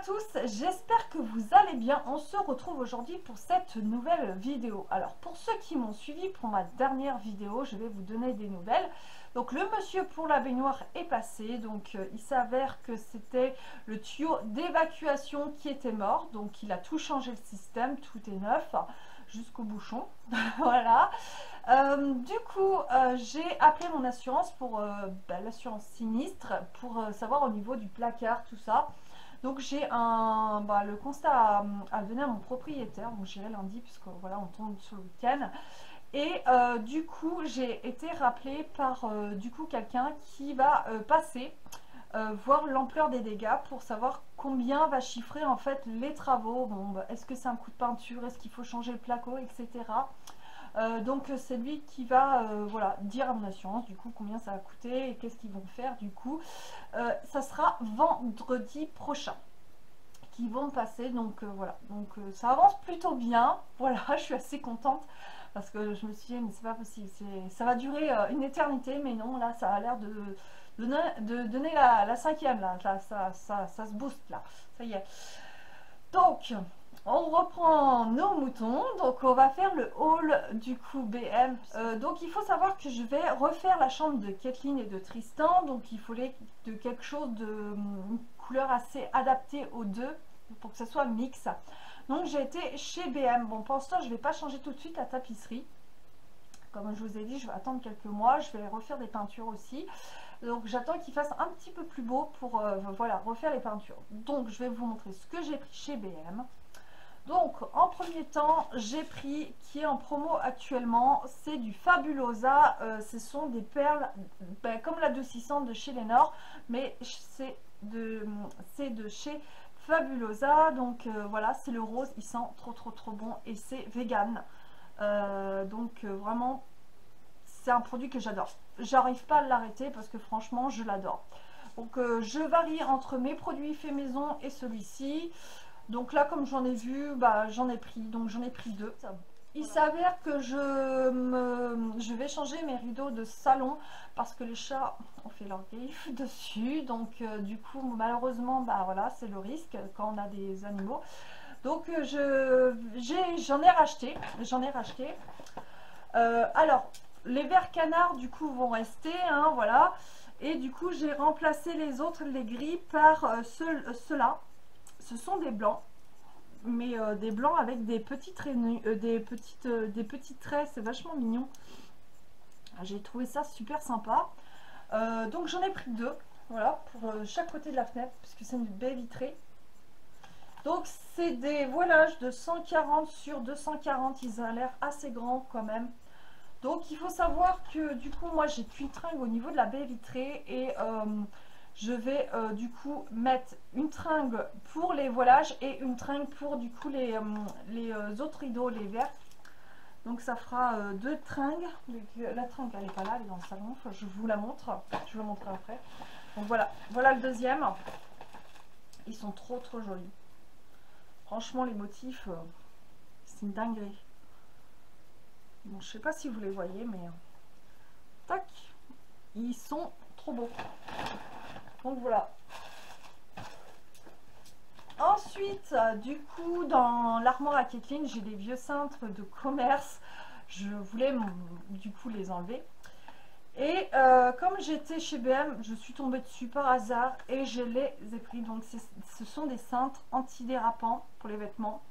tous, j'espère que vous allez bien. On se retrouve aujourd'hui pour cette nouvelle vidéo. Alors pour ceux qui m'ont suivi pour ma dernière vidéo, je vais vous donner des nouvelles. Donc le monsieur pour la baignoire est passé, donc il s'avère que c'était le tuyau d'évacuation qui était mort, donc il a tout changé le système, tout est neuf jusqu'au bouchon. Voilà. Du coup, j'ai appelé mon assurance pour l'assurance sinistre pour savoir au niveau du placard, tout ça. Donc j'ai le constat à donner à mon propriétaire, donc j'irai lundi puisque voilà on tombe sur le week-end. Et du coup j'ai été rappelée par du coup quelqu'un qui va passer voir l'ampleur des dégâts pour savoir combien va chiffrer en fait les travaux. Bon, est-ce que c'est un coup de peinture, est-ce qu'il faut changer le placo, etc. Donc c'est lui qui va voilà, dire à mon assurance du coup combien ça va coûter et qu'est-ce qu'ils vont faire. Du coup ça sera vendredi prochain qui vont passer, donc voilà, donc ça avance plutôt bien. Voilà, je suis assez contente parce que je me suis dit mais c'est pas possible, ça va durer une éternité, mais non, là ça a l'air de donner la cinquième, là ça se booste là, ça y est. Donc on reprend nos moutons, donc on va faire le haul du coup BM. Donc il faut savoir que je vais refaire la chambre de Kathleen et de Tristan, donc il fallait de quelque chose de couleur assez adaptée aux deux pour que ça soit mix. Donc j'ai été chez BM. Bon, pour l'instant je vais pas changer tout de suite la tapisserie, comme je vous ai dit, je vais attendre quelques mois, je vais refaire des peintures aussi. Donc j'attends qu'il fasse un petit peu plus beau pour voilà, refaire les peintures. Donc je vais vous montrer ce que j'ai pris chez BM. Donc en premier temps j'ai pris, qui est en promo actuellement, c'est du Fabulosa. Ce sont des perles comme l'adoucissante de chez Lénore, mais c'est de chez Fabulosa. Donc voilà, c'est le rose, il sent trop bon et c'est vegan. Donc vraiment c'est un produit que j'adore, j'arrive pas à l'arrêter parce que franchement je l'adore. Donc je varie entre mes produits faits maison et celui-ci. Donc là comme j'en ai vu, j'en ai pris, donc j'en ai pris deux. Il s'avère que je vais changer mes rideaux de salon parce que les chats ont fait leur griffe dessus. Donc du coup malheureusement voilà, c'est le risque quand on a des animaux. Donc j'en ai racheté. Alors les verres canards du coup vont rester, hein, voilà. Et du coup j'ai remplacé les autres, les gris, par ceux-là. Ce sont des blancs, mais des blancs avec des petits traits, des petits traits, c'est vachement mignon. J'ai trouvé ça super sympa. Donc j'en ai pris deux, voilà, pour chaque côté de la fenêtre, puisque c'est une baie vitrée. Donc c'est des voilages de 140 sur 240, ils ont l'air assez grands quand même. Donc il faut savoir que du coup moi j'ai qu'une tringle au niveau de la baie vitrée et je vais du coup mettre une tringle pour les voilages et une tringle pour du coup les autres rideaux, les verts. Donc ça fera deux tringles. La tringle elle n'est pas là, elle est dans le salon, enfin, je vous la montre, je vous la montrerai après. Donc voilà, voilà le deuxième. Ils sont trop jolis. Franchement les motifs, c'est une dinguerie. Bon, je sais pas si vous les voyez, mais tac, ils sont trop beaux. Donc voilà. Ensuite, du coup, dans l'armoire à Kathleen, j'ai des vieux cintres de commerce. Je voulais du coup les enlever. Et comme j'étais chez BM, je suis tombée dessus par hasard et je les ai pris. Donc ce sont des cintres antidérapants pour les vêtements.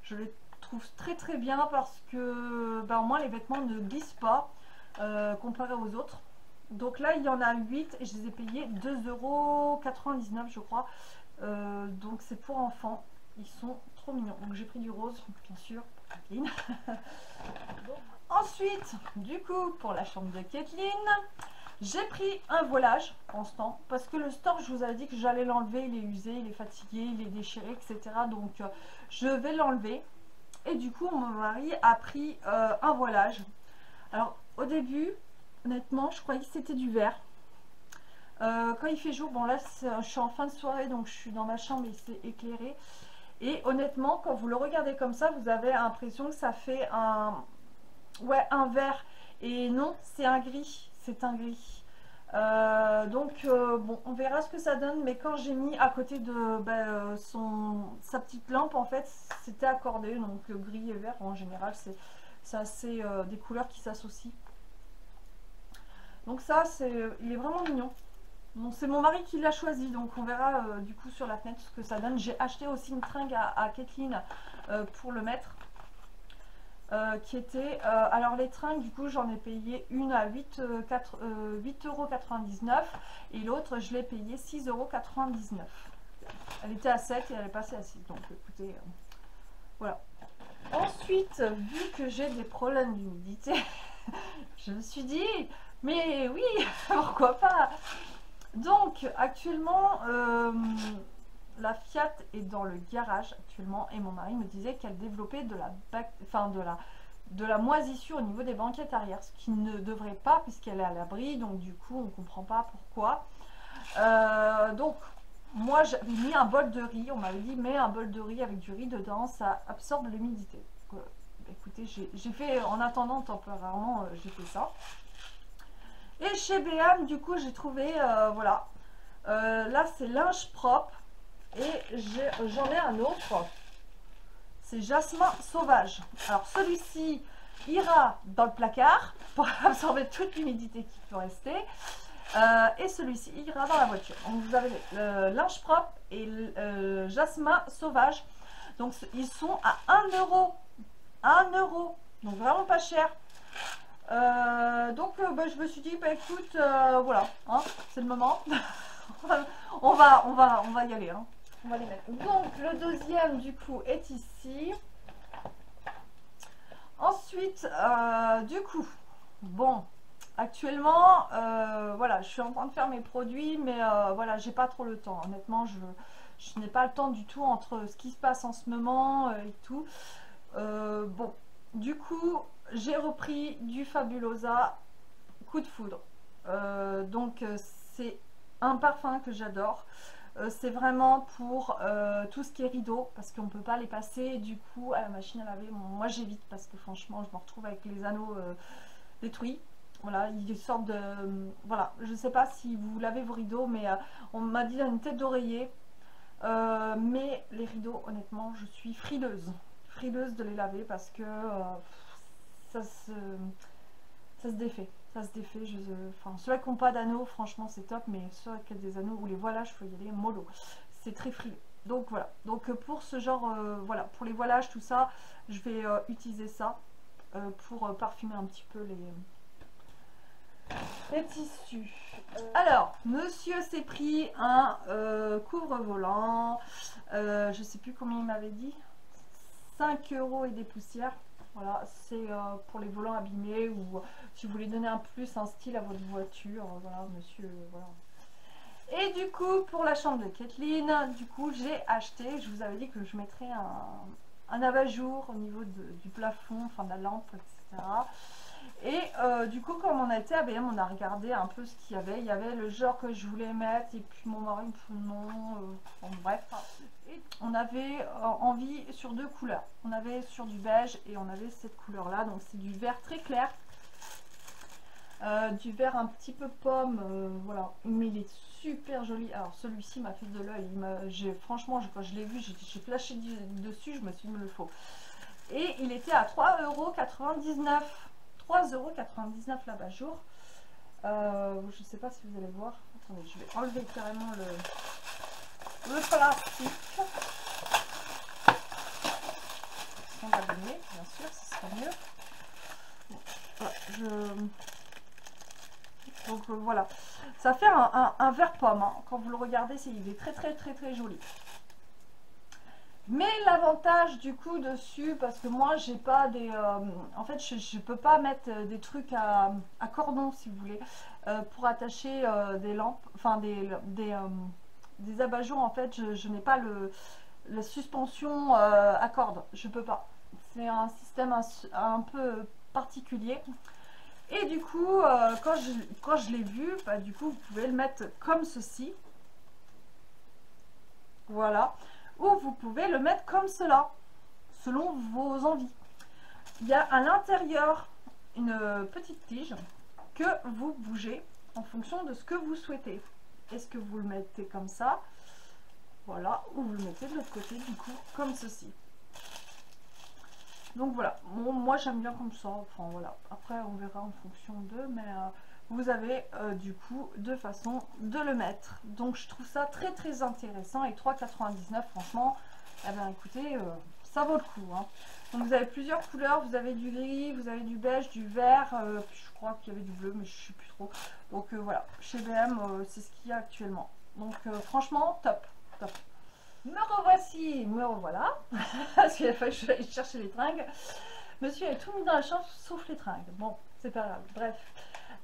Je les trouve très bien parce que au moins les vêtements ne glissent pas comparé aux autres. Donc là il y en a 8 et je les ai payés 2,99 € je crois. Donc c'est pour enfants, ils sont trop mignons. Donc j'ai pris du rose bien sûr pour Kathleen. Ensuite du coup pour la chambre de Kathleen, j'ai pris un voilage constant parce que le store, je vous avais dit que j'allais l'enlever, il est usé, il est fatigué, il est déchiré, etc. Donc je vais l'enlever. Et du coup mon mari a pris un voilage. Alors au début honnêtement je croyais que c'était du vert. Quand il fait jour, bon là je suis en fin de soirée donc je suis dans ma chambre et c'est éclairé. Et honnêtement quand vous le regardez comme ça, vous avez l'impression que ça fait un vert. Et non, c'est un gris, c'est un gris. Bon, on verra ce que ça donne, mais quand j'ai mis à côté de sa petite lampe, en fait, c'était accordé, donc gris et vert en général, c'est assez des couleurs qui s'associent. Donc ça, il est vraiment mignon. Bon, c'est mon mari qui l'a choisi, donc on verra du coup sur la fenêtre ce que ça donne. J'ai acheté aussi une tringle à Kathleen pour le mettre. Qui était, alors les tringles du coup j'en ai payé une à 8,99 € et l'autre je l'ai payé 6,99 €. Elle était à 7 et elle est passée à 6, donc écoutez, voilà. Ensuite, vu que j'ai des problèmes d'humidité, je me suis dit, mais oui, pourquoi pas. Donc actuellement, la Fiat est dans le garage actuellement et mon mari me disait qu'elle développait de la moisissure au niveau des banquettes arrière, ce qui ne devrait pas puisqu'elle est à l'abri, donc du coup on ne comprend pas pourquoi. Donc moi j'avais mis un bol de riz, on m'avait dit mets un bol de riz avec du riz dedans, ça absorbe l'humidité. Écoutez, j'ai fait en attendant temporairement, j'ai fait ça. Et chez B&M du coup j'ai trouvé, voilà, là c'est linge propre. Et j'en ai un autre, c'est Jasmin Sauvage. Alors celui-ci ira dans le placard pour absorber toute l'humidité qui peut rester. Et celui-ci ira dans la voiture. Donc vous avez le linge propre et le Jasmin Sauvage. Donc ils sont à 1 €. 1 €. Donc vraiment pas cher. Je me suis dit, bah écoute, voilà, hein, c'est le moment. on va y aller, hein. On va les mettre. Donc le deuxième du coup est ici. Ensuite, du coup, bon, actuellement, voilà, je suis en train de faire mes produits, mais voilà, j'ai pas trop le temps. Honnêtement, je n'ai pas le temps du tout entre ce qui se passe en ce moment et tout. Bon, du coup, j'ai repris du Fabulosa Coup de Foudre. C'est un parfum que j'adore. C'est vraiment pour tout ce qui est rideau parce qu'on ne peut pas les passer du coup à la machine à laver. Bon, moi j'évite parce que franchement je me retrouve avec les anneaux détruits. Voilà, ils sortent de... voilà, je ne sais pas si vous lavez vos rideaux, mais on m'a dit une tête d'oreiller. Mais les rideaux, honnêtement, je suis frileuse de les laver parce que ça se défait. Ça se défait. Enfin, ceux qui n'ont pas d'anneaux, franchement, c'est top. Mais ceux qui ont des anneaux ou les voilages, il faut y aller mollo. C'est très frileux. Donc voilà. Donc pour ce genre, voilà, pour les voilages, tout ça, je vais utiliser ça pour parfumer un petit peu les tissus. Alors, monsieur s'est pris un couvre-volant. Je sais plus combien il m'avait dit. 5 € et des poussières. Voilà, c'est pour les volants abîmés ou si vous voulez donner un style à votre voiture. Voilà, monsieur, voilà. Et du coup, pour la chambre de Kathleen, du coup, j'ai acheté, je vous avais dit que je mettrais un abat-jour au niveau du plafond, enfin de la lampe, etc. Et du coup, comme on a été à B&M, on a regardé un peu ce qu'il y avait. Il y avait le genre que je voulais mettre et puis mon mari me dit non, bon, bref. Et on avait envie sur 2 couleurs. On avait sur du beige et on avait cette couleur là. Donc c'est du vert très clair. Du vert un petit peu pomme. Voilà. Mais il est super joli. Alors celui-ci m'a fait de l'œil. Franchement, quand je l'ai vu, j'ai flashé dessus. Je me suis dit, il me le faut. Et il était à 3,99 €. 3,99 € l'abat-jour. Je ne sais pas si vous allez voir. Attendez, je vais enlever carrément le plastique. Sans abîmer, bien sûr, ce sera mieux. Bon, voilà, donc voilà. Ça fait un vert pomme. Hein. Quand vous le regardez, il est très joli. Mais l'avantage du coup dessus, parce que moi j'ai pas des... en fait je peux pas mettre des trucs à cordon si vous voulez, pour attacher des lampes, enfin des abat-jours. En fait je n'ai pas la suspension à corde, je peux pas. C'est un système un peu particulier. Et du coup quand je l'ai vu, bah, du coup vous pouvez le mettre comme ceci. Voilà. Ou vous pouvez le mettre comme cela, selon vos envies. Il y a à l'intérieur une petite tige que vous bougez en fonction de ce que vous souhaitez. Est-ce que vous le mettez comme ça, voilà, ou vous le mettez de l'autre côté, du coup, comme ceci. Donc voilà, bon, moi j'aime bien comme ça, enfin voilà, après on verra en fonction de, mais vous avez du coup deux façons de le mettre. Donc je trouve ça très très intéressant, et 3,99 franchement, eh bien écoutez, ça vaut le coup, hein. Donc vous avez plusieurs couleurs, vous avez du gris, vous avez du beige, du vert, je crois qu'il y avait du bleu, mais je ne sais plus trop. Donc voilà, chez BM, c'est ce qu'il y a actuellement. Donc franchement, top, top. Me revoici, me revoilà, parce qu'il a fallu que je aille chercher les tringles. Monsieur a tout mis dans la chambre sauf les tringles. Bon, c'est pas grave, bref.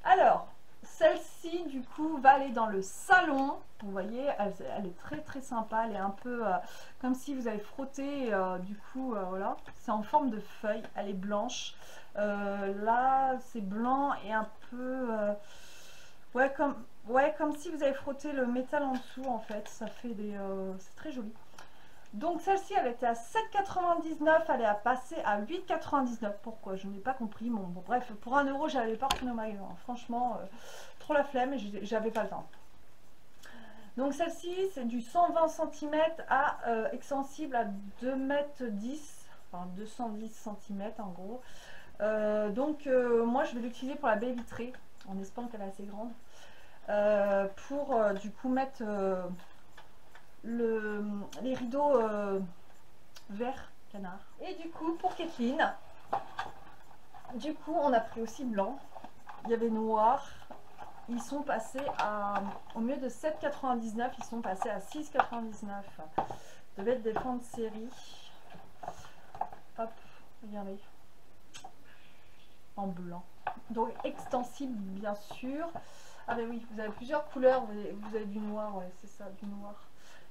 Alors, celle-ci, du coup, va aller dans le salon. Vous voyez, elle est très très sympa. Elle est un peu comme si vous avez frotté, du coup, voilà. C'est en forme de feuille, elle est blanche. Là, c'est blanc et un peu... ouais, comme si vous avez frotté le métal en dessous, en fait. Ça fait des... c'est très joli. Donc celle-ci, elle était à 7,99, elle est à passer à 8,99. Pourquoi? Je n'ai pas compris. Bon, bref, pour 1 euro, j'avais pas retourné au magasin. Franchement, trop la flemme et j'avais pas le temps. Donc celle-ci, c'est du 120 cm à extensible à 2,10 m, enfin 210 cm en gros. Donc moi, je vais l'utiliser pour la baie vitrée, en espérant qu'elle est assez grande. Pour du coup mettre les rideaux vert canard. Et du coup pour Kathleen, du coup on a pris aussi blanc, il y avait noir, ils sont passés à, au mieux de 7,99, ils sont passés à 6,99. Devait être des fins de série. Hop, regardez, en blanc, donc extensible bien sûr. Ah ben oui, vous avez plusieurs couleurs, vous avez du noir, ouais, c'est ça, du noir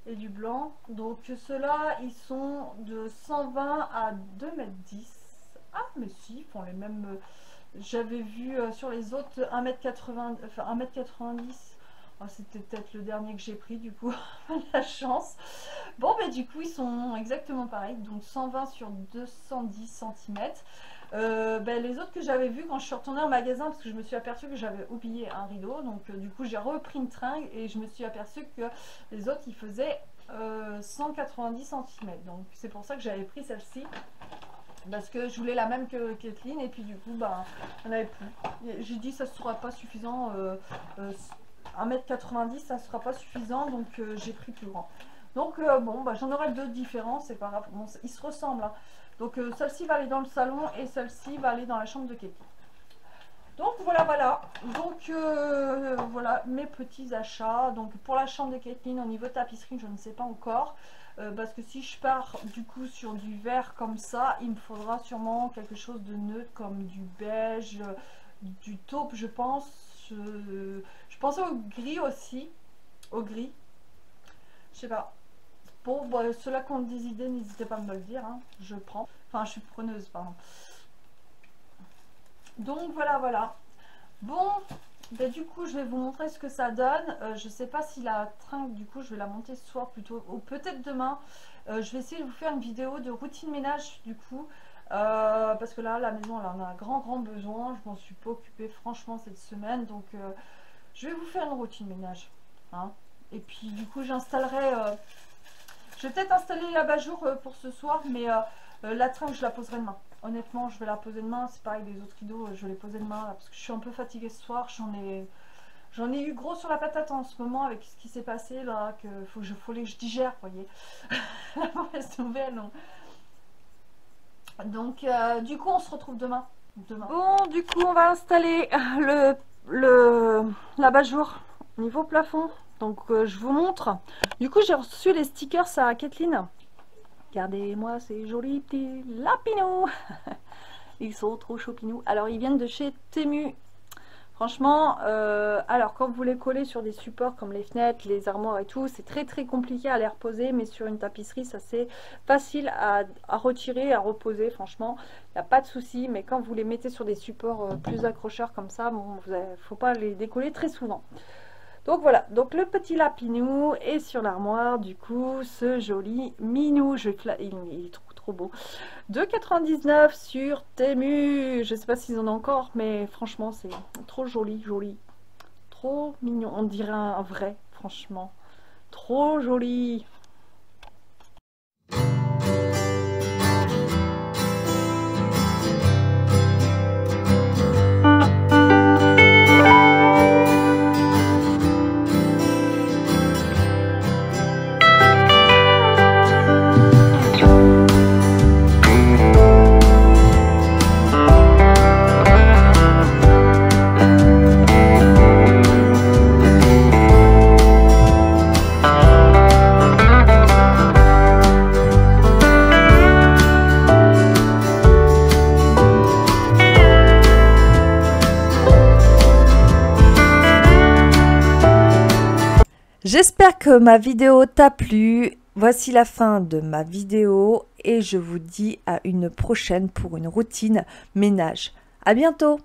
et du blanc. Donc ceux-là, ils sont de 120 à 2,10 m. Ah mais si, ils font les mêmes. J'avais vu sur les autres 1,80 m, enfin 1,90 m. Oh, c'était peut-être le dernier que j'ai pris du coup, la chance. Bon mais du coup ils sont exactement pareils, donc 120 sur 210 cm. Ben, les autres que j'avais vus quand je suis retournée au magasin, parce que je me suis aperçue que j'avais oublié un rideau, donc du coup j'ai repris une tringle et je me suis aperçue que les autres ils faisaient 190 cm. Donc c'est pour ça que j'avais pris celle-ci, parce que je voulais la même que Kathleen, et puis du coup ben on n'avait plus. J'ai dit ça ne sera pas suffisant, 1,90 m ça ne sera pas suffisant, donc j'ai pris plus grand. Donc bon, bah, j'en aurai deux différents, c'est pas grave, bon, ils se ressemblent, hein. Donc celle-ci va aller dans le salon et celle-ci va aller dans la chambre de Katie. Donc voilà, voilà. Donc voilà mes petits achats. Donc pour la chambre de Kathleen, au niveau tapisserie, je ne sais pas encore. Parce que si je pars du coup sur du vert comme ça, il me faudra sûrement quelque chose de neutre comme du beige, du taupe je pense. Je pensais au gris aussi. Au gris. Je sais pas. Bon, bah, ceux-là qui ont des idées, n'hésitez pas à me le dire, hein, je prends. Enfin, je suis preneuse, pardon. Donc, voilà, voilà. Bon, ben, du coup, je vais vous montrer ce que ça donne. Je sais pas si la tringle, du coup, je vais la monter ce soir plutôt, ou peut-être demain. Je vais essayer de vous faire une vidéo de routine ménage, du coup. Parce que là, la maison, elle en a un grand besoin. Je m'en suis pas occupée, franchement, cette semaine. Donc, je vais vous faire une routine ménage. Hein. Et puis, du coup, j'installerai... je vais peut-être installer l'abat-jour pour ce soir, mais la tringle, je la poserai demain. Honnêtement, je vais la poser demain. C'est pareil, les autres rideaux, je vais les poser demain là, parce que je suis un peu fatiguée ce soir. J'en ai eu gros sur la patate en ce moment avec ce qui s'est passé là, que faut que je digère, vous voyez. La mauvaise nouvelle. Non. Donc, du coup, on se retrouve demain. Bon, du coup, on va installer l'abat-jour niveau plafond. Donc je vous montre. Du coup j'ai reçu les stickers à Kathleen. Regardez-moi ces jolis petits lapinous. Ils sont trop chopinous. Alors ils viennent de chez Temu. Franchement, alors quand vous les collez sur des supports comme les fenêtres, les armoires et tout, c'est très compliqué à les reposer. Mais sur une tapisserie, ça c'est facile à retirer, à reposer. Franchement, il n'y a pas de souci. Mais quand vous les mettez sur des supports plus accrocheurs comme ça, bon, il ne faut pas les décoller très souvent. Donc voilà, donc le petit lapinou est sur l'armoire, du coup, ce joli minou, il est trop beau. 2,99 sur Temu, je sais pas s'ils en ont encore, mais franchement c'est trop joli, trop mignon. On dirait un vrai, franchement. Trop joli. J'espère que ma vidéo t'a plu. Voici la fin de ma vidéo et je vous dis à une prochaine pour une routine ménage. À bientôt!